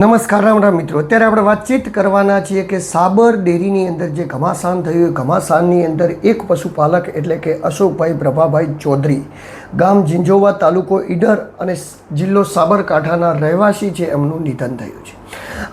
નમસ્કાર રામ રામ મિત્રો, અત્યારે આપણે વાતચીત કરવાના છીએ કે સાબર ડેરીની અંદર જે ઘમાસાન થયું, ઘમાસાનની અંદર એક પશુપાલક એટલે કે અશોકભાઈ પ્રભાભાઈ ચૌધરી, ગામ ઝીંઝોવા, તાલુકો ઈડર અને જિલ્લો સાબરકાંઠાના રહેવાસી છે, એમનું નિધન થયું છે.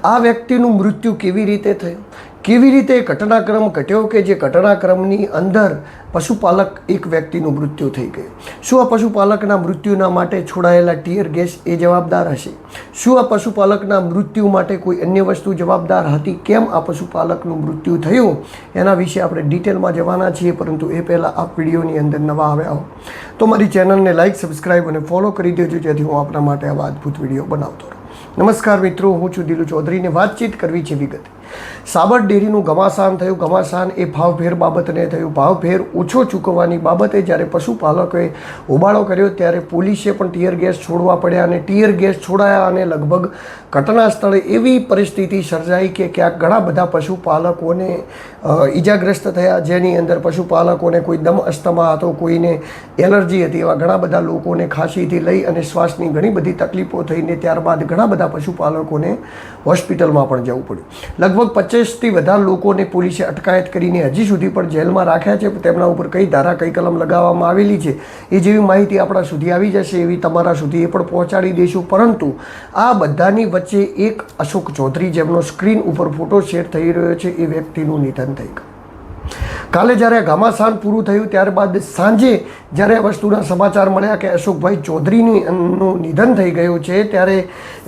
આ વ્યક્તિનું મૃત્યુ કેવી રીતે થયું, કેવી રીતે ઘટનાક્રમ ઘટ્યો કે જે ઘટનાક્રમની અંદર પશુપાલક એક વ્યક્તિનું મૃત્યુ થઈ ગયું? શું આ પશુપાલકના મૃત્યુના માટે છોડાયેલા ટીયર ગેસ એ જવાબદાર હશે? શું આ પશુપાલકના મૃત્યુ માટે કોઈ અન્ય વસ્તુ જવાબદાર હતી? કેમ આ પશુપાલકનું મૃત્યુ થયું એના વિશે આપણે ડિટેલમાં જવાના છીએ. પરંતુ એ પહેલાં આ વિડીયોની અંદર નવા આવ્યા હો તો મારી ચેનલને લાઇક, સબસ્ક્રાઈબ અને ફોલો કરી દેજો, જેથી હું આપણા માટે આવા અદ્ભુત વિડીયો બનાવતો રહું. નમસ્કાર મિત્રો, હું છું દિલુ ચૌધરીને વાતચીત કરવી છે વિગતે. સાબર ડેરીનું ઘમાસાન થયું. ઘમાસાન એ ભાવભેર બાબતને થયું. ભાવભેર ઓછો ચૂકવવાની બાબતે જ્યારે પશુપાલકોએ હોબાળો કર્યો ત્યારે પોલીસે પણ ટીયર ગેસ છોડવા પડ્યા અને ટીયર ગેસ છોડાયા અને લગભગ ઘટના સ્થળે એવી પરિસ્થિતિ સર્જાઈ કે ક્યાંક ઘણા બધા પશુપાલકોને ઈજાગ્રસ્ત થયા, જેની અંદર પશુપાલકોને કોઈ દમ અસ્થમા હતો, કોઈને એલર્જી હતી, એવા ઘણા બધા લોકોને ખાંસીથી લઈ અને શ્વાસની ઘણી બધી તકલીફો થઈને ત્યારબાદ ઘણા બધા પશુપાલકોને હોસ્પિટલમાં પણ જવું પડ્યું. લગભગ 25થી વધારે લોકોને પોલીસે અટકાયત કરીને હજી સુધી પણ જેલમાં રાખ્યા છે. તેમના ઉપર કઈ ધારા, કઈ કલમ લગાવવામાં આવેલી છે એ જેવી માહિતી આપણા સુધી આવી જશે એવી તમારા સુધી એ પણ પહોંચાડી દઈશું. પરંતુ આ બધાની વચ્ચે એક અશોક ચૌધરી, જેમનો સ્ક્રીન ઉપર ફોટો શેર થઈ રહ્યો છે, એ વ્યક્તિનું નિધન થઈ ગયું. કાલે જ્યારે ઘમાસાન પૂરું થયું ત્યારબાદ સાંજે જ્યારે આ વસ્તુના સમાચાર મળ્યા કે અશોકભાઈ ચૌધરીનું નિધન થઈ ગયું છે, ત્યારે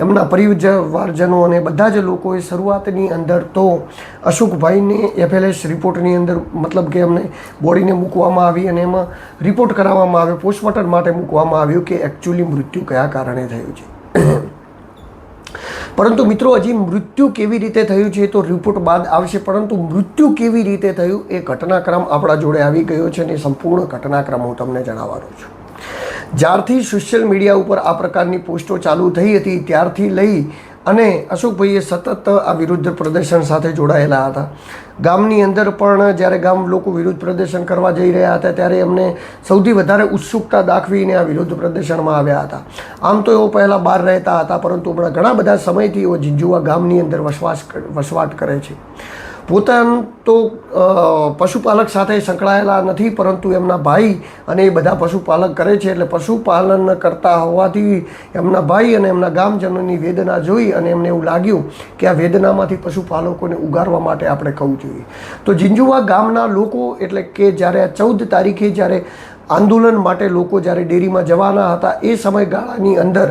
એમના પરિવારજનો અને બધા જ લોકોએ શરૂઆતની અંદર તો અશોકભાઈને FLS રિપોર્ટની અંદર મતલબ કે એમને બોડીને મૂકવામાં આવી અને એમાં રિપોર્ટ કરાવવામાં આવ્યો, પોસ્ટમોર્ટમ માટે મૂકવામાં આવ્યું કે એકચ્યુઅલી મૃત્યુ કયા કારણે થયું છે. પરંતુ મિત્રો, હજી મૃત્યુ કેવી રીતે થયું છે તો રિપોર્ટ બાદ આવશે. પરંતુ મૃત્યુ કેવી રીતે થયું એ ઘટનાક્રમ આપણા જોડે આવી ગયો છે અને સંપૂર્ણ ઘટનાક્રમ હું તમને જણાવવાનો છું. જ્યારથી સોશિયલ મીડિયા ઉપર આ પ્રકારની પોસ્ટો ચાલુ થઈ હતી ત્યારથી લઈ અને અશોકભાઈએ સતત આ વિરુદ્ધ પ્રદર્શન સાથે જોડાયેલા હતા. ગામની અંદર પણ જ્યારે ગામ લોકો વિરુદ્ધ પ્રદર્શન કરવા જઈ રહ્યા હતા ત્યારે એમને સૌથી વધારે ઉત્સુકતા દાખવીને આ વિરુદ્ધ પ્રદર્શનમાં આવ્યા હતા. આમ તો એઓ પહેલાં બહાર રહેતા હતા, પરંતુ હમણાં ઘણા બધા સમયથી એઓ ઝીંઝુવા ગામની અંદર વસવાટ કરે છે. પોતાનું તો પશુપાલક સાથે સંકળાયેલા નથી, પરંતુ એમના ભાઈ અને એ બધા પશુપાલક કરે છે, એટલે પશુપાલન કરતા હોવાથી એમના ભાઈ અને એમના ગામજનોની વેદના જોઈ અને એમને એવું લાગ્યું કે આ વેદનામાંથી પશુપાલકોને ઉગારવા માટે આપણે કહું જોઈએ. તો ઝીંઝુવા ગામના લોકો એટલે કે જ્યારે 14 તારીખે જ્યારે આંદોલન માટે લોકો જ્યારે ડેરીમાં જવાના હતા એ સમયગાળાની અંદર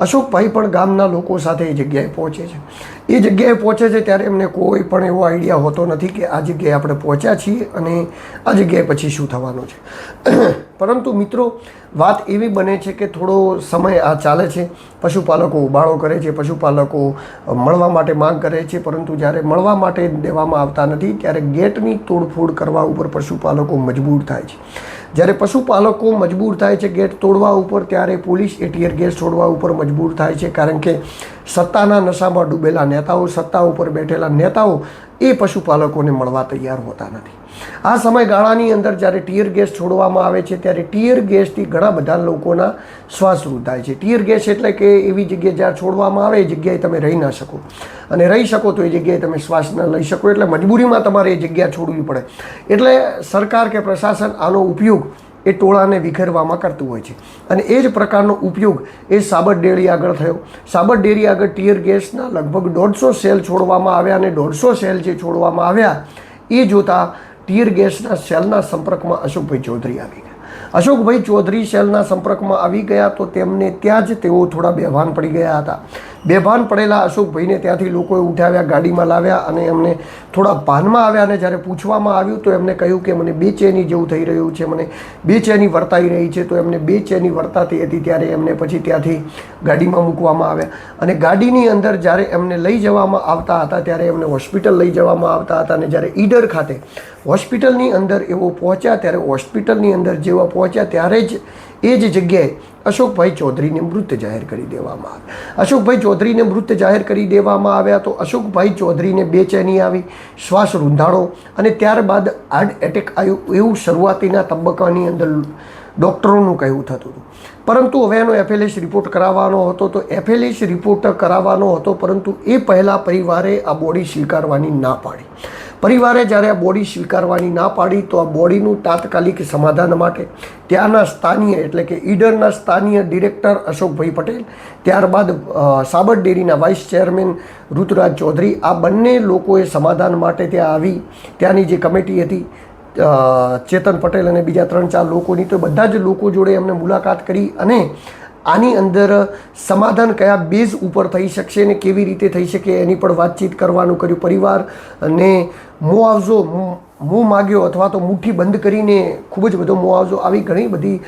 અશોકભાઈ પણ ગામના લોકો સાથે એ જગ્યાએ પહોંચે છે. એ જગ્યાએ પહોંચે છે ત્યારે એમને કોઈ પણ એવો આઈડિયા હોતો નથી કે આ જગ્યાએ આપણે પહોંચ્યા છીએ અને આ જગ્યાએ પછી શું થવાનું છે. પરંતુ મિત્રો, વાત એવી બને છે કે થોડો સમય આ ચાલે છે, પશુપાલકો ઉબાળો કરે છે, પશુપાલકો મળવા માટે માંગ કરે છે, પરંતુ જ્યારે મળવા માટે દેવામાં આવતા નથી ત્યારે ગેટની તોડફોડ કરવા ઉપર પશુપાલકો મજબૂર થાય છે. જ્યારે પશુપાલકો મજબૂર થાય છે ગેટ તોડવા ઉપર, ત્યારે પોલીસ એ ટીયર ગેસ છોડવા ઉપર મજબૂર થાય છે. કારણ કે સત્તાના નશામાં ડૂબેલા નેતાઓ, સત્તા ઉપર બેઠેલા નેતાઓ એ પશુપાલકોને મળવા તૈયાર હોતા નથી. આ સમયગાળાની અંદર જ્યારે ટીયર ગેસ છોડવામાં આવે છે ત્યારે ટીયર ગેસથી ઘણા બધા લોકોના શ્વાસ રૂંધાય છે. ટીયર ગેસ એટલે કે એવી જગ્યાએ જ્યારે છોડવામાં આવે એ જગ્યાએ તમે રહી ના શકો, અને રહી શકો તો એ જગ્યાએ તમે શ્વાસ ન લઈ શકો, એટલે મજબૂરીમાં તમારે એ જગ્યા છોડવી પડે. એટલે સરકાર કે પ્રશાસન આનો ઉપયોગ એ ટોળાને વિખેરવામાં કરતું હોય છે. અને એ જ પ્રકારનો ઉપયોગ એ સાબર ડેરી આગળ થયો. સાબર ડેરી આગળ ટીયર ગેસના લગભગ 150 સેલ છોડવામાં આવ્યા અને 150 સેલ જે છોડવામાં આવ્યા એ જોતાં ટીયર ગેસના સેલના સંપર્કમાં અશોકભાઈ ચૌધરી આવી ગયા. અશોકભાઈ ચૌધરી સેલના સંપર્કમાં આવી ગયા તો તેમને ત્યાં જ તેઓ થોડા બેભાન પડી ગયા હતા. બેભાન પડેલા અશોકભાઈને ત્યાંથી લોકોએ ઉઠાવ્યા, ગાડીમાં લાવ્યા અને એમને થોડા ભાનમાં આવ્યા. અને જ્યારે પૂછવામાં આવ્યું તો એમને કહ્યું કે મને બેચેની જેવું થઈ રહ્યું છે, મને બેચેની વર્તાઈ રહી છે. તો એમને બેચેની વર્તાતી હતી ત્યારે એમને પછી ત્યાંથી ગાડીમાં મૂકવામાં આવ્યા અને ગાડીની અંદર જ્યારે એમને લઈ જવામાં આવતા હતા ત્યારે એમને હોસ્પિટલ લઈ જવામાં આવતા હતા. અને જ્યારે ઈડર ખાતે હોસ્પિટલની અંદર એવો પહોંચ્યા ત્યારે હોસ્પિટલની અંદર જેવા પહોંચ્યા ત્યારે જ એ જ જગ્યાએ અશોકભાઈ ચૌધરીને મૃત જાહેર કરી દેવામાં આવ્યા. અશોકભાઈ ચૌધરીને મૃત જાહેર કરી દેવામાં આવ્યા તો અશોકભાઈ ચૌધરીને બેચેની આવી, શ્વાસ રૂંધાણો અને ત્યારબાદ હાર્ટ એટેક આવ્યું, એવું શરૂઆતીના તબક્કાની અંદર ડૉક્ટરોનું કહેવું થતું હતું. પરંતુ હવે એનો FLH રિપોર્ટ કરાવવાનો હતો. તો FLH રિપોર્ટ કરાવવાનો હતો, પરંતુ એ પહેલાં પરિવારે આ બોડી સ્વીકારવાની ના પાડી. પરિવારે જ્યારે આ બોડી સ્વીકારવાની ના પાડી તો આ બોડીનું તાત્કાલિક સમાધાન માટે ત્યાંના સ્થાનીય એટલે કે ઈડરના સ્થાનીય ડિરેક્ટર અશોકભાઈ પટેલ, ત્યારબાદ સાબર ડેરીના વાઇસ ચેરમેન ઋતુરાજ ચૌધરી, આ બંને લોકોએ સમાધાન માટે ત્યાં આવી ત્યાંની જે કમિટી હતી ચેતન પટેલ અને બીજા 3-4 લોકોની, તો બધા જ લોકો જોડે એમને મુલાકાત કરી અને આની અંદર સમાધાન કયા બેઝ ઉપર થઈ શકશે અને કેવી રીતે થઈ શકે એની પણ વાતચીત કરવાનું કર્યું. પરિવારને મુઆવજો માગ્યો અથવા તો મુઠ્ઠી બંધ કરીને ખૂબ જ બધો મુઆવજો, આવી ઘણી બધી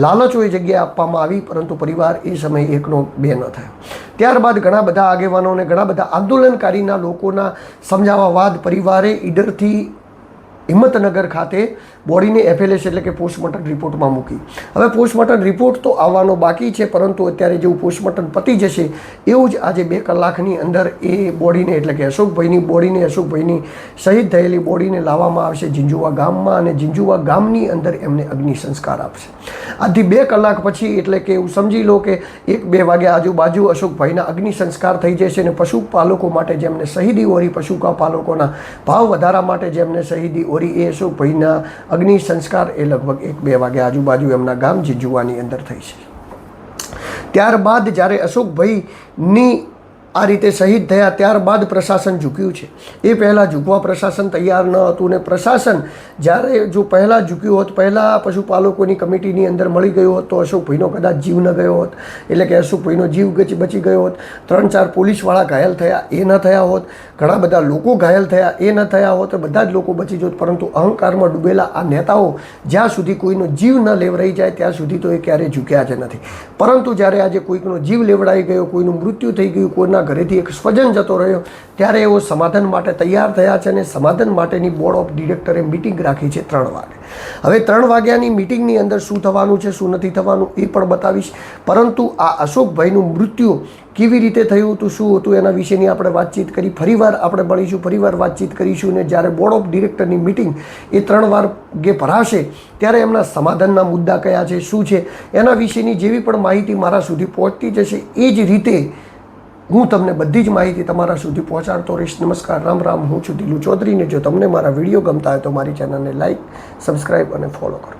લાલચો એ જગ્યાએ આપવામાં આવી, પરંતુ પરિવાર એ સમયે એકનો બે ન થયો. ત્યારબાદ ઘણા બધા આગેવાનો અને ઘણા બધા આંદોલનકારીના લોકોના સમજાવવા બાદ પરિવારે ઈડરથી હિંમતનગર ખાતે બોડીને FLH એટલે કે પોસ્ટમોર્ટમ રિપોર્ટમાં મૂકી. હવે પોસ્ટમોર્ટમ રિપોર્ટ તો આવવાનો બાકી છે, પરંતુ અત્યારે જેવું પોસ્ટમોર્ટમ પતી જશે એવું જ આજે 2 કલાકની અંદર એ બોડીને એટલે કે અશોકભાઈની બોડીને, અશોકભાઈની શહીદ થયેલી બોડીને લાવવામાં આવશે ઝીંઝુવા ગામમાં અને ઝીંઝુવા ગામની અંદર એમને અગ્નિ સંસ્કાર આપશે. આજથી 2 કલાક પછી એટલે કે એવું સમજી લો કે 1-2 વાગ્યા આજુબાજુ અશોકભાઈના અગ્નિ સંસ્કાર થઈ જશે અને પશુપાલકો માટે જેમને શહીદી ઓરી, પશુપાલકોના ભાવ વધારા માટે જેમને શહીદી ઓરી, એ અશોકભાઈના અગ્નિ સંસ્કાર એ લગભગ 1-2 વાગ્યા આજુબાજુ એમના ગામ ઝીંઝુવાની અંદર થઈ છે. ત્યારબાદ જ્યારે અશોકભાઈની આ રીતે શહીદ થયા ત્યારબાદ પ્રશાસન ઝૂક્યું છે. એ પહેલાં ઝૂકવા પ્રશાસન તૈયાર ન હતું ને પ્રશાસન જ્યારે જો પહેલાં ઝૂક્યું હોત, પહેલાં પશુપાલકોની કમિટીની અંદર મળી ગયો હોત તો અશોકભાઈનો કદાચ જીવ ન ગયો હોત, એટલે કે અશોકભાઈનો જીવ બચી ગયો હોત. 3-4 પોલીસવાળા ઘાયલ થયા એ ન થયા હોત, ઘણા બધા લોકો ઘાયલ થયા એ ન થયા હોત, બધા જ લોકો બચી જોત. પરંતુ અહંકારમાં ડૂબેલા આ નેતાઓ જ્યાં સુધી કોઈનો જીવ ન લેવરાઈ જાય ત્યાં સુધી તો એ ક્યારેય ઝૂક્યા જ નથી. પરંતુ જ્યારે આજે કોઈકનો જીવ લેવડાઈ ગયો, કોઈનું મૃત્યુ થઈ ગયું, કોઈના ઘરેથી એક સ્વજન જતો રહ્યો, ત્યારે એઓ સમાધાન માટે તૈયાર થયા છે અને સમાધાન માટેની બોર્ડ ઓફ ડિરેક્ટરે મિટિંગ રાખી છે 3 વાગે. હવે 3 વાગ્યાની મિટિંગની અંદર શું થવાનું છે, શું નથી થવાનું એ પણ બતાવીશ. પરંતુ આ અશોકભાઈનું મૃત્યુ કેવી રીતે થયું હતું, શું હતું, એના વિશેની આપણે વાતચીત કરી. ફરીવાર આપણે મળીશું, ફરીવાર વાતચીત કરીશું. ને જ્યારે બોર્ડ ઓફ ડિરેક્ટરની મિટિંગ એ 3 વાગે ભરાશે ત્યારે એમના સમાધાનના મુદ્દા કયા છે, શું છે, એના વિશેની જેવી પણ માહિતી મારા સુધી પહોંચતી જશે એ જ રીતે હું તમને બધી જ માહિતી તમારા સુધી પહોંચાડતો રહીશ. નમસ્કાર, રામ રામ. હું છું દિલુ ચૌધરી ને જો તમને મારા વિડીયો ગમતા હોય તો મારી ચેનલને લાઈક, સબસ્ક્રાઈબ અને ફોલો કરો.